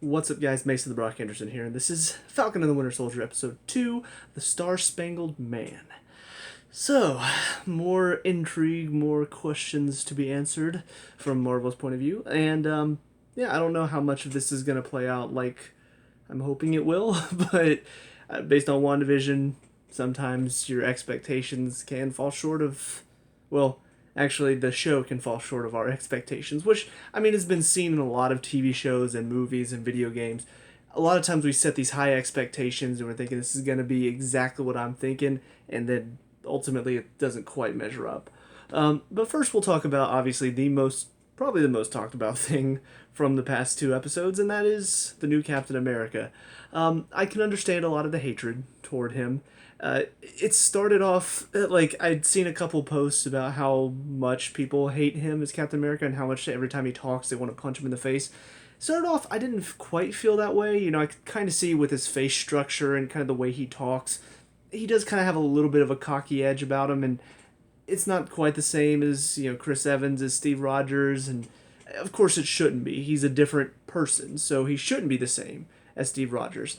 What's up, guys? Mason the Brock Henderson here, and this is Falcon and the Winter Soldier, Episode 2, The Star-Spangled Man. So, more intrigue, more questions to be answered from Marvel's point of view, and, yeah, I don't know how much of this is going to play out like I'm hoping it will, but based on WandaVision, sometimes your expectations can fall short of, well, actually, the show can fall short of our expectations, which, I mean, has been seen in a lot of TV shows and movies and video games. A lot of times we set these high expectations and we're thinking this is going to be exactly what I'm thinking, and then ultimately it doesn't quite measure up. But first, we'll talk about, obviously, probably the most talked about thing from the past two episodes, and that is the new Captain America. I can understand a lot of the hatred toward him. It started off like I'd seen a couple posts about how much people hate him as Captain America and how much every time he talks they want to punch him in the face. Started off, I didn't quite feel that way. I could kind of see with his face structure and kind of the way he talks, he does kind of have a little bit of a cocky edge about him, and it's not quite the same as Chris Evans as Steve Rogers, and of course it shouldn't be. He's a different person, so he shouldn't be the same as Steve Rogers.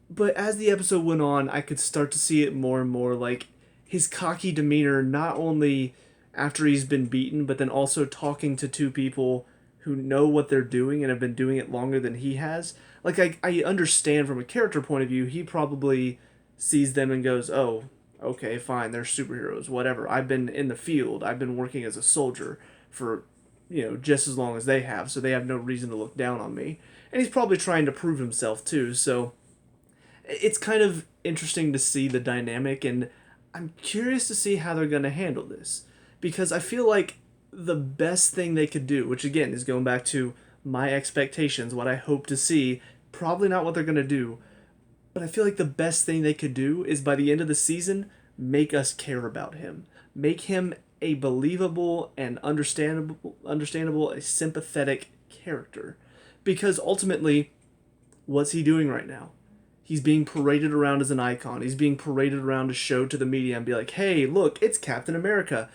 But as the episode went on, I could start to see it more and more, like his cocky demeanor, not only after he's been beaten, but then also talking to two people who know what they're doing and have been doing it longer than he has. Like, I understand from a character point of view, he probably sees them and goes, oh, okay, fine, they're superheroes, whatever. I've been in the field, I've been working as a soldier for, just as long as they have, so they have no reason to look down on me. And he's probably trying to prove himself too, so it's kind of interesting to see the dynamic, and I'm curious to see how they're going to handle this. Because I feel like the best thing they could do, which again is going back to my expectations, what I hope to see, probably not what they're going to do, but I feel like the best thing they could do is by the end of the season, make us care about him. Make him a believable and understandable, a sympathetic character. Because ultimately, what's he doing right now? He's being paraded around as an icon. He's being paraded around to show to the media and be like, hey, look, it's Captain America.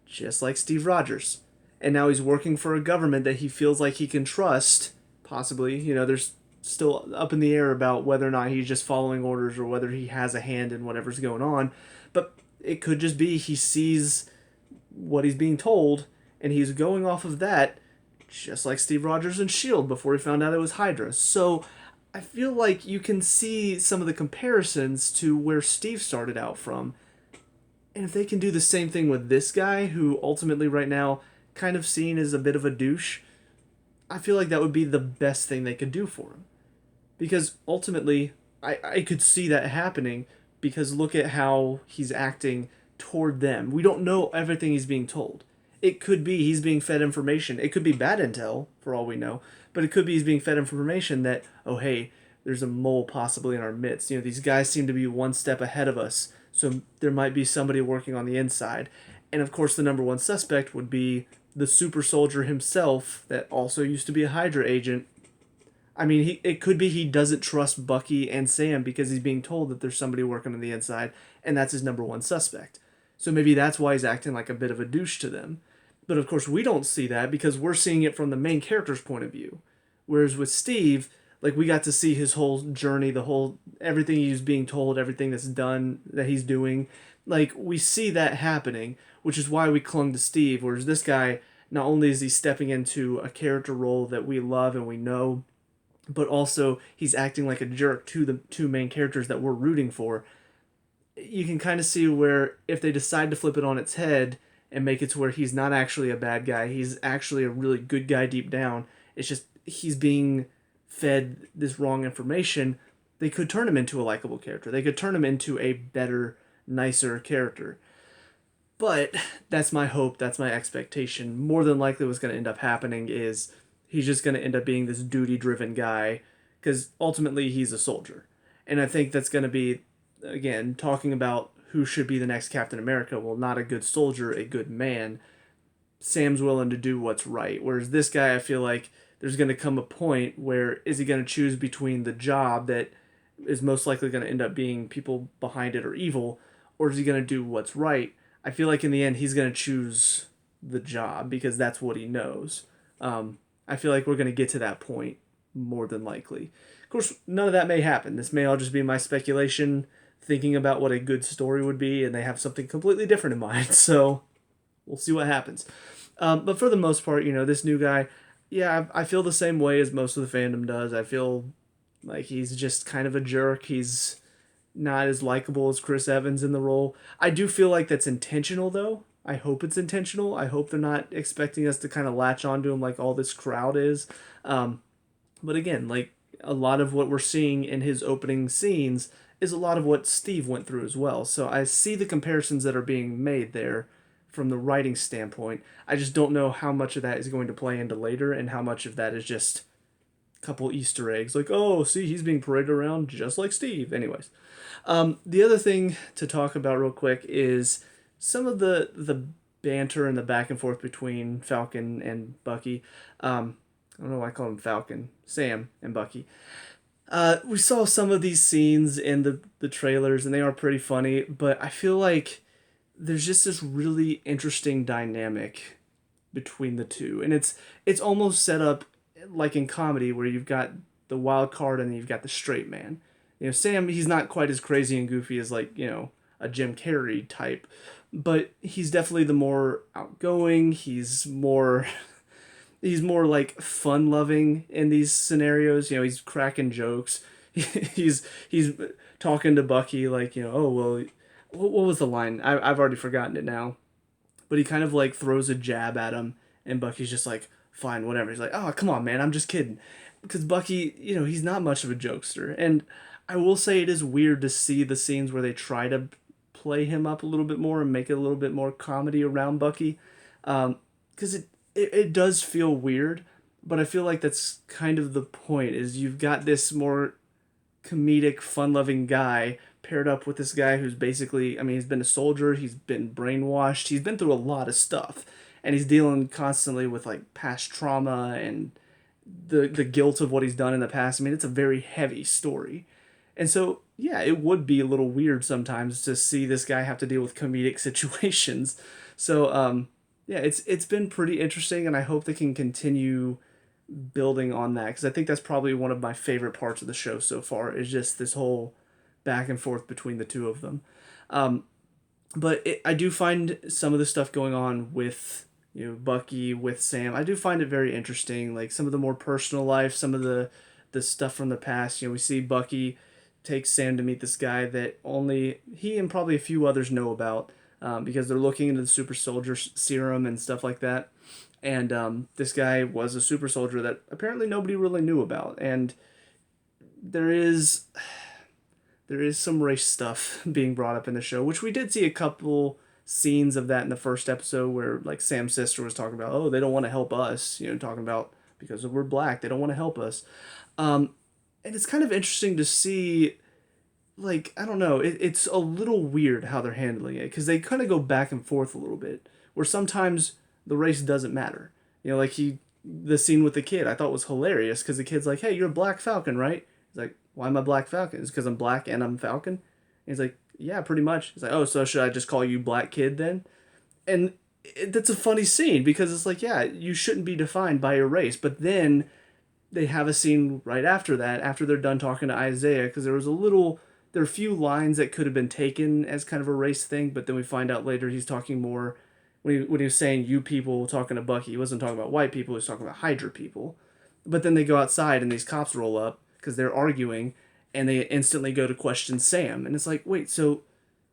Just like Steve Rogers. And now he's working for a government that he feels like he can trust. Possibly. There's still up in the air about whether or not he's just following orders or whether he has a hand in whatever's going on. But it could just be he sees what he's being told and he's going off of that, just like Steve Rogers and S.H.I.E.L.D. before he found out it was Hydra. So I feel like you can see some of the comparisons to where Steve started out from. And if they can do the same thing with this guy, who ultimately right now kind of seen as a bit of a douche, I feel like that would be the best thing they could do for him. Because ultimately, I could see that happening, because look at how he's acting toward them. We don't know everything he's being told. It could be he's being fed information. It could be bad intel, for all we know. But it could be he's being fed information that, oh, hey, there's a mole possibly in our midst. These guys seem to be one step ahead of us. So there might be somebody working on the inside. And of course, the number one suspect would be the super soldier himself that also used to be a Hydra agent. I mean, it could be he doesn't trust Bucky and Sam because he's being told that there's somebody working on the inside, and that's his number one suspect. So maybe that's why he's acting like a bit of a douche to them. But of course, we don't see that because we're seeing it from the main character's point of view. Whereas with Steve, like, we got to see his whole journey, everything he's being told, everything that's done, that he's doing. Like, we see that happening, which is why we clung to Steve. Whereas this guy, not only is he stepping into a character role that we love and we know, but also he's acting like a jerk to the two main characters that we're rooting for. You can kind of see where if they decide to flip it on its head and make it to where he's not actually a bad guy, he's actually a really good guy deep down. It's just he's being fed this wrong information. They could turn him into a likable character. They could turn him into a better, nicer character. But that's my hope, that's my expectation. More than likely what's going to end up happening is he's just going to end up being this duty-driven guy, because ultimately he's a soldier. And I think that's going to be, again, talking about who should be the next Captain America. Well, not a good soldier, a good man. Sam's willing to do what's right. Whereas this guy, I feel like there's going to come a point where is he going to choose between the job that is most likely going to end up being people behind it are evil, or is he going to do what's right? I feel like in the end he's going to choose the job because that's what he knows. I feel like we're going to get to that point more than likely. Of course, none of that may happen. This may all just be my speculation, thinking about what a good story would be, and they have something completely different in mind. So we'll see what happens. But for the most part, this new guy, yeah, I feel the same way as most of the fandom does. I feel like he's just kind of a jerk. He's not as likable as Chris Evans in the role. I do feel like that's intentional, though. I hope it's intentional. I hope they're not expecting us to kind of latch onto him like all this crowd is. But again, like a lot of what we're seeing in his opening scenes is a lot of what Steve went through as well. So I see the comparisons that are being made there from the writing standpoint. I just don't know how much of that is going to play into later and how much of that is just a couple Easter eggs. Like, oh, see, he's being paraded around just like Steve. Anyways, the other thing to talk about real quick is some of the banter and the back and forth between Falcon and Bucky. I don't know why I call him Falcon. Sam and Bucky. We saw some of these scenes in the trailers, and they are pretty funny, but I feel like there's just this really interesting dynamic between the two. And it's almost set up like in comedy where you've got the wild card and then you've got the straight man. Sam, he's not quite as crazy and goofy as like, a Jim Carrey type, but he's definitely the more outgoing, he's more like fun loving in these scenarios. He's cracking jokes. He's talking to Bucky like, oh well, what was the line? I've already forgotten it now. But he kind of like throws a jab at him, and Bucky's just like, fine, whatever. He's like, oh come on, man, I'm just kidding, because Bucky, he's not much of a jokester, and I will say it is weird to see the scenes where they try to play him up a little bit more and make it a little bit more comedy around Bucky, because it does feel weird, but I feel like that's kind of the point. Is you've got this more comedic, fun-loving guy paired up with this guy who's basically, I mean, he's been a soldier, he's been brainwashed, he's been through a lot of stuff, and he's dealing constantly with like past trauma and the guilt of what he's done in the past. I mean, it's a very heavy story. And so, yeah, it would be a little weird sometimes to see this guy have to deal with comedic situations. So, yeah, it's been pretty interesting, and I hope they can continue building on that, because I think that's probably one of my favorite parts of the show so far, is just this whole back and forth between the two of them. But I do find some of the stuff going on with Bucky, with Sam, I do find it very interesting. Like some of the more personal life, some of the stuff from the past. We see Bucky take Sam to meet this guy that only he and probably a few others know about, because they're looking into the super soldier serum and stuff like that. And this guy was a super soldier that apparently nobody really knew about. And there is some race stuff being brought up in the show, which we did see a couple scenes of that in the first episode, where like Sam's sister was talking about, oh, they don't want to help us, talking about because we're black, they don't want to help us. And it's kind of interesting to see, like, I don't know, it's a little weird how they're handling it, because they kind of go back and forth a little bit, where sometimes the race doesn't matter. Like the scene with the kid I thought was hilarious, because the kid's like, hey, you're a Black Falcon, right? He's like, why am I Black Falcon? It's because I'm black and I'm Falcon? And he's like, yeah, pretty much. He's like, oh, so should I just call you Black Kid then? And that's a funny scene, because it's like, yeah, you shouldn't be defined by your race. But then they have a scene right after that, after they're done talking to Isaiah, because there are a few lines that could have been taken as kind of a race thing, but then we find out later he's talking more, when he was saying you people, talking to Bucky, he wasn't talking about white people, he was talking about Hydra people. But then they go outside and these cops roll up, because they're arguing, and they instantly go to question Sam. And it's like, wait, so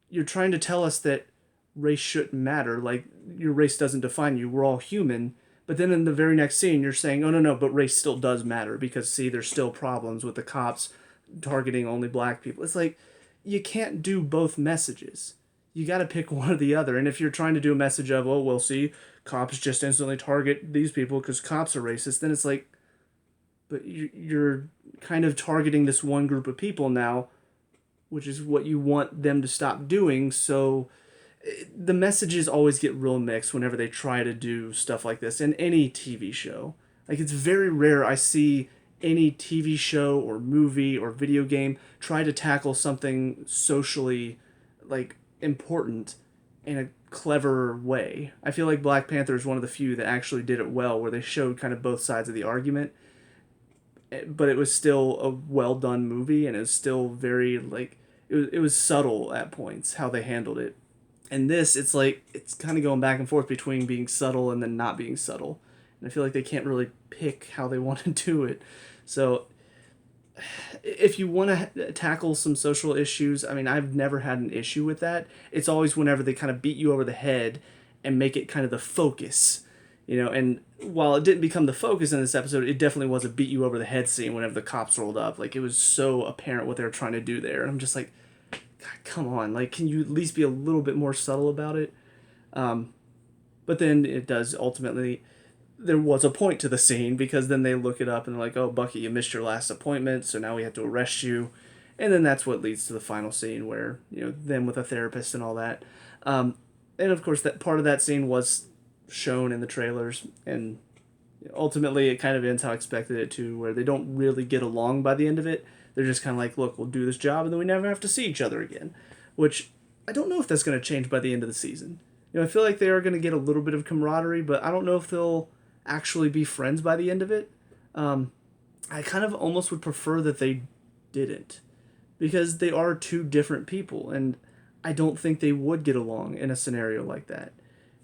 you're trying to tell us that race shouldn't matter, like your race doesn't define you, we're all human. But then in the very next scene, you're saying, oh, no, but race still does matter, because, see, there's still problems with the cops targeting only black people. It's like, you can't do both messages. You got to pick one or the other. And if you're trying to do a message of, oh, well, see, cops just instantly target these people because cops are racist, then it's like, but you're kind of targeting this one group of people now, which is what you want them to stop doing. So the messages always get real mixed whenever they try to do stuff like this in any TV show. Like, it's very rare I see any TV show or movie or video game try to tackle something socially, like, important in a clever way. I feel like Black Panther is one of the few that actually did it well, where they showed kind of both sides of the argument. but it was still a well done movie, and it was still very like it was subtle at points how they handled it. And this, it's like it's kind of going back and forth between being subtle and then not being subtle, and I feel like they can't really pick how they want to do it. So if you want to tackle some social issues, I mean, I've never had an issue with that. It's always whenever they kind of beat you over the head and make it kind of the focus, you know. And while it didn't become the focus in this episode, it definitely was a beat you over the head scene whenever the cops rolled up. Like, it was so apparent what they were trying to do there. And I'm just like, God, come on. Like, can you at least be a little bit more subtle about it? But then it does ultimately, there was a point to the scene, because then they look it up and they're like, oh, Bucky, you missed your last appointment, so now we have to arrest you. And then that's what leads to the final scene where, you know, them with a therapist and all that. And of course, that part of that scene was shown in the trailers, and ultimately it kind of ends how I expected it to, where they don't really get along by the end of it. They're just kind of like, look, we'll do this job and then we never have to see each other again. Which I don't know if that's going to change by the end of the season. You know, I feel like they are going to get a little bit of camaraderie, but I don't know if they'll actually be friends by the end of it. I kind of almost would prefer that they didn't, because they are two different people, and I don't think they would get along in a scenario like that.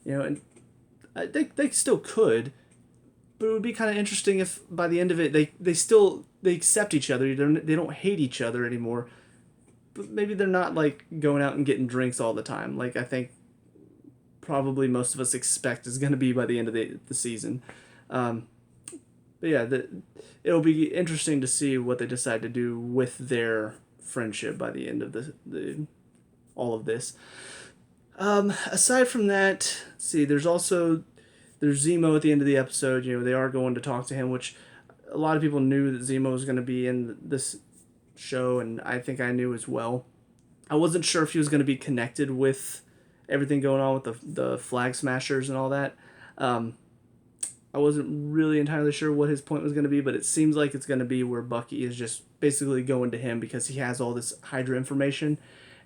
You know, and they still could, but it would be kind of interesting if by the end of it they accept each other. They don't hate each other anymore, but maybe they're not like going out and getting drinks all the time, like I think probably most of us expect is going to be by the end of the season. But yeah, it'll be interesting to see what they decide to do with their friendship by the end of the all of this. Aside from that, see, there's Zemo at the end of the episode. You know, they are going to talk to him, which a lot of people knew that Zemo was going to be in this show, and I think I knew as well. I wasn't sure if he was going to be connected with everything going on with the Flag Smashers and all that. I wasn't really entirely sure what his point was going to be, but it seems like it's going to be where Bucky is just basically going to him because he has all this Hydra information,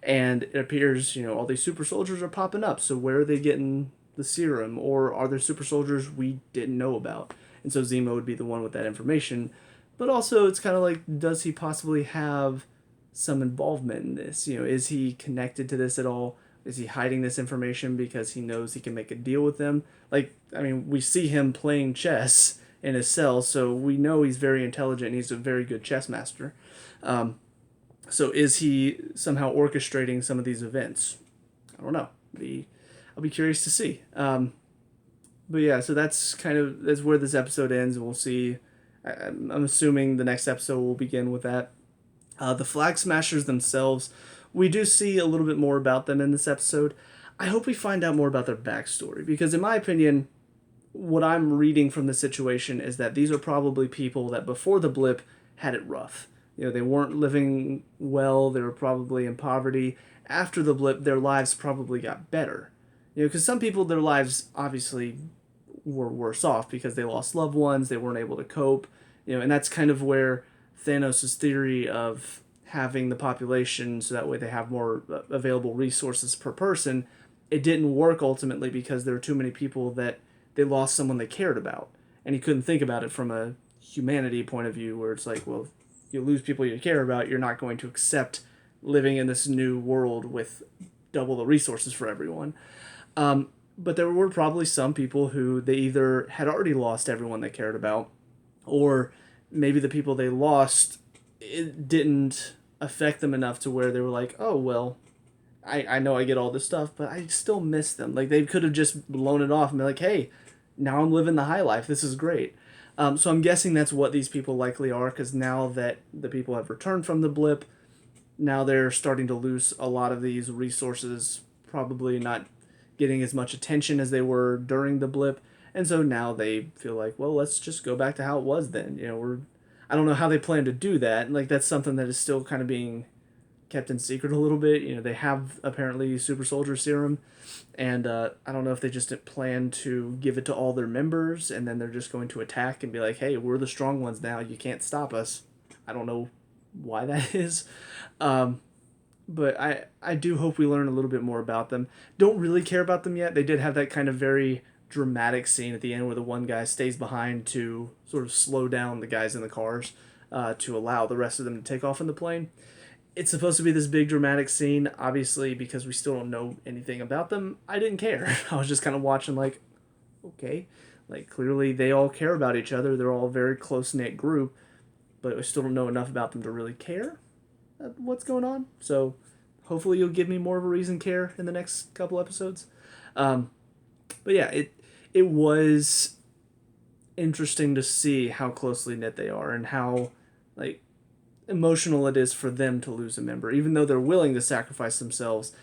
and it appears, you know, all these super soldiers are popping up. So where are they getting the serum, or are there super soldiers we didn't know about? And so Zemo would be the one with that information. But also, it's kind of like, does he possibly have some involvement in this? You know, is he connected to this at all? Is he hiding this information because he knows he can make a deal with them? Like, I mean, we see him playing chess in his cell, so we know he's very intelligent and he's a very good chess master. So is he somehow orchestrating some of these events? I don't know. I'll be curious to see. But yeah, so that's where this episode ends, and we'll see. I'm assuming the next episode will begin with that. The Flag Smashers themselves, we do see a little bit more about them in this episode. I hope we find out more about their backstory, because in my opinion, what I'm reading from the situation is that these are probably people that before the blip had it rough. You know, they weren't living well, they were probably in poverty. After the blip, their lives probably got better. You know, because some people, their lives obviously were worse off because they lost loved ones, they weren't able to cope. You know, and that's kind of where Thanos' theory of having the population so that way they have more available resources per person, it didn't work ultimately because there were too many people that they lost someone they cared about. And he couldn't think about it from a humanity point of view, where it's like, well, if you lose people you care about, you're not going to accept living in this new world with double the resources for everyone. But there were probably some people who they either had already lost everyone they cared about, or maybe the people they lost, it didn't affect them enough to where they were like, oh, well, I know I get all this stuff, but I still miss them. Like, they could have just blown it off and be like, hey, now I'm living the high life. This is great. So I'm guessing that's what these people likely are, because now that the people have returned from the blip, now they're starting to lose a lot of these resources, probably not getting as much attention as they were during the blip. And so now they feel like, well, let's just go back to how it was then. You know, I don't know how they plan to do that. Like, that's something that is still kind of being kept in secret a little bit. You know, they have apparently super soldier serum, and I don't know if they just plan to give it to all their members and then they're just going to attack and be like, hey, we're the strong ones now, you can't stop us. I don't know why that is. But I do hope we learn a little bit more about them. Don't really care about them yet. They did have that kind of very dramatic scene at the end where the one guy stays behind to sort of slow down the guys in the cars to allow the rest of them to take off in the plane. It's supposed to be this big dramatic scene. Obviously, because we still don't know anything about them, I didn't care. I was just kind of watching like, okay, like clearly they all care about each other. They're all a very close-knit group, but we still don't know enough about them to really care what's going on. So hopefully you'll give me more of a reason to care in the next couple episodes. But yeah, it was interesting to see how closely knit they are and how like emotional it is for them to lose a member, even though they're willing to sacrifice themselves.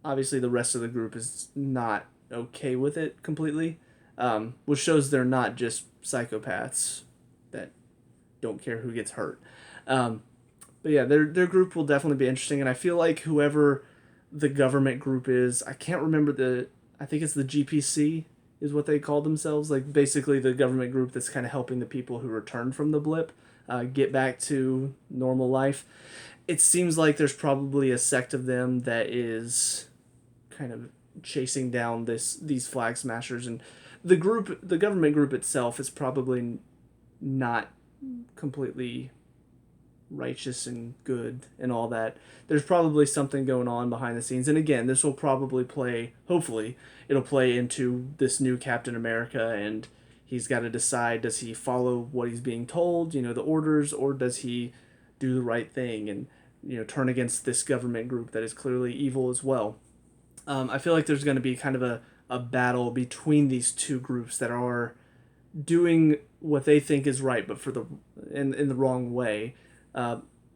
Obviously, the rest of the group is not okay with it completely, which shows they're not just psychopaths that don't care who gets hurt. But yeah, their group will definitely be interesting, and I feel like whoever the government group is, I can't remember I think it's the GPC is what they call themselves, like basically the government group that's kind of helping the people who returned from the blip get back to normal life. It seems like there's probably a sect of them that is kind of chasing down these flag smashers, and the government group itself is probably not completely righteous and good and all that. There's probably something going on behind the scenes, and again, this will probably hopefully it'll play into this new Captain America, and he's got to decide, does he follow what he's being told, the orders, or does he do the right thing and turn against this government group that is clearly evil as well. I feel like there's going to be kind of a battle between these two groups that are doing what they think is right, but in the wrong way.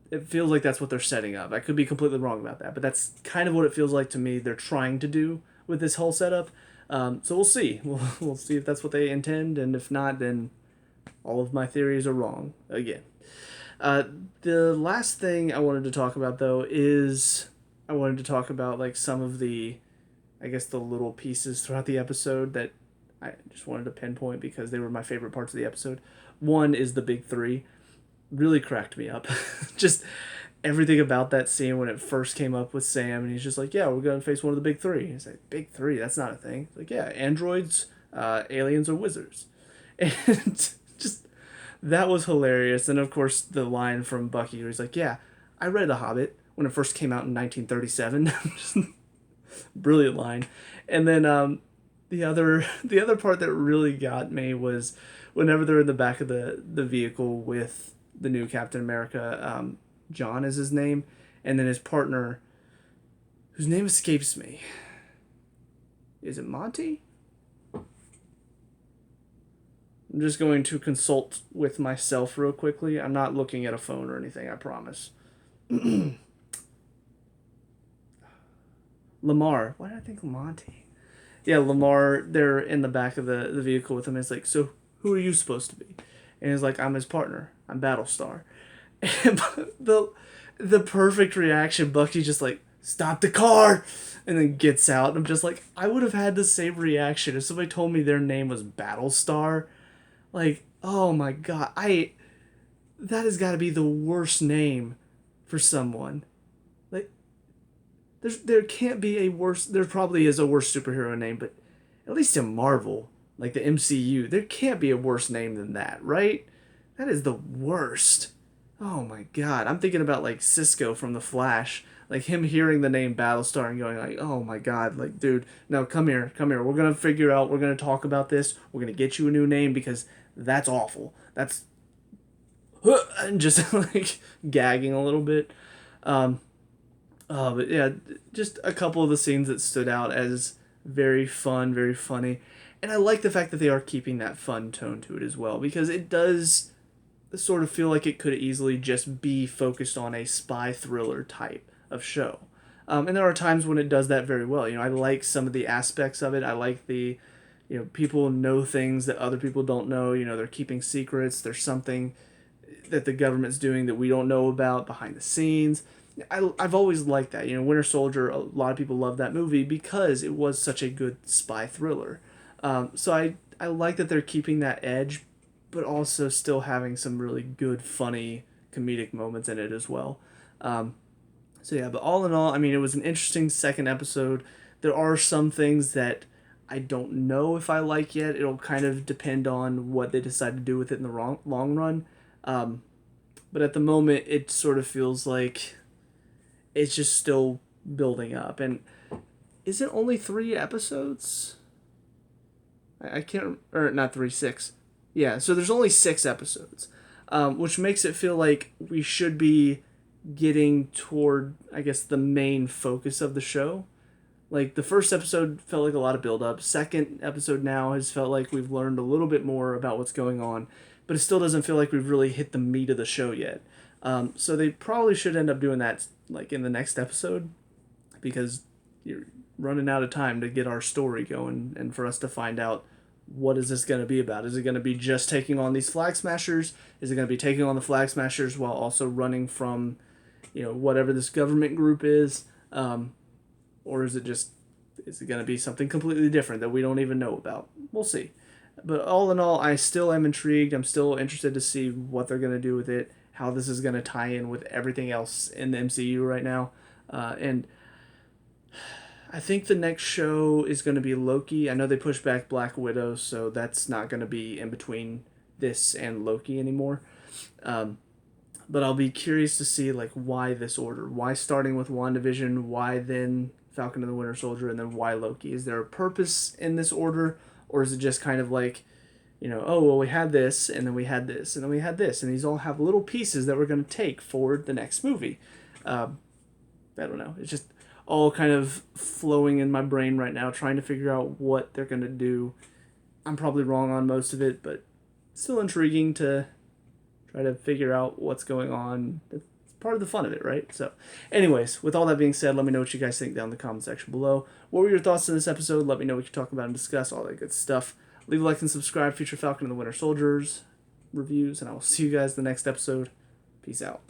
It feels like that's what they're setting up. I could be completely wrong about that, but that's kind of what it feels like to me they're trying to do with this whole setup. So we'll see. We'll see if that's what they intend, and if not, then all of my theories are wrong again. The last thing I wanted to talk about, though, is I wanted to talk about like some of the, I guess, the little pieces throughout the episode that I just wanted to pinpoint because they were my favorite parts of the episode. One is the big three. Really cracked me up. Just everything about that scene when it first came up with Sam, and he's just like, yeah, we're going to face one of the big three. He's like, big three? That's not a thing. He's like, yeah, androids, aliens, or wizards. And just, that was hilarious. And of course, the line from Bucky where he's like, yeah, I read The Hobbit when it first came out in 1937. Just brilliant line. And then the other part that really got me was whenever they're in the back of the vehicle with the new Captain America, John is his name, and then his partner, whose name escapes me. Is it Monty? I'm just going to consult with myself real quickly. I'm not looking at a phone or anything, I promise. Lamar. Why did I think Monty? Yeah, Lamar, they're in the back of the vehicle with him. It's like, so who are you supposed to be? And he's like, I'm his partner. I'm Battlestar. And the perfect reaction, Bucky just like, stop the car! And then gets out. And I'm just like, I would have had the same reaction if somebody told me their name was Battlestar. Like, oh my god. That has got to be the worst name for someone. Like, there can't be a worse, there probably is a worse superhero name, but at least in Marvel, like the MCU, there can't be a worse name than that, right? That is the worst. Oh my god. I'm thinking about like Cisco from The Flash. Like him hearing the name Battlestar and going like, oh my god, like dude, no, come here. We're gonna figure out, we're gonna talk about this. We're gonna get you a new name because that's awful. That's and just like gagging a little bit. But yeah, just a couple of the scenes that stood out as very fun, very funny. And I like the fact that they are keeping that fun tone to it as well, because it does sort of feel like it could easily just be focused on a spy thriller type of show. And there are times when it does that very well. I like some of the aspects of it. I like the, people know things that other people don't know. They're keeping secrets. There's something that the government's doing that we don't know about behind the scenes. I've always liked that. Winter Soldier, a lot of people love that movie because it was such a good spy thriller. So I like that they're keeping that edge, but also still having some really good, funny, comedic moments in it as well. So yeah, but all in all, I mean, it was an interesting second episode. There are some things that I don't know if I like yet. It'll kind of depend on what they decide to do with it in the long run. Um, but at the moment, it sort of feels like it's just still building up. And is it only 3 episodes? I can't, or not three, 6. Yeah, so there's only 6 episodes, which makes it feel like we should be getting toward, I guess, the main focus of the show. Like the first episode felt like a lot of build up. Second episode now has felt like we've learned a little bit more about what's going on, but it still doesn't feel like we've really hit the meat of the show yet. So they probably should end up doing that like in the next episode, because you're running out of time to get our story going and for us to find out what is this going to be about. Is it going to be just taking on these flag smashers? Is it going to be taking on the flag smashers while also running from, whatever this government group is? Or is it going to be something completely different that we don't even know about? We'll see. But all in all, I still am intrigued. I'm still interested to see what they're going to do with it, how this is going to tie in with everything else in the MCU right now. And I think the next show is going to be Loki. I know they pushed back Black Widow, so that's not going to be in between this and Loki anymore. But I'll be curious to see like why this order. Why starting with WandaVision? Why then Falcon and the Winter Soldier? And then why Loki? Is there a purpose in this order? Or is it just kind of like, oh, well, we had this, and then we had this, and then we had this. And these all have little pieces that we're going to take for the next movie. I don't know. It's just all kind of flowing in my brain right now, trying to figure out what they're going to do. I'm probably wrong on most of it, but still intriguing to try to figure out what's going on. It's part of the fun of it, right? So, anyways, with all that being said, let me know what you guys think down in the comment section below. What were your thoughts on this episode? Let me know what you talk about and discuss, all that good stuff. Leave a like and subscribe, future Falcon and the Winter Soldiers reviews, and I will see you guys in the next episode. Peace out.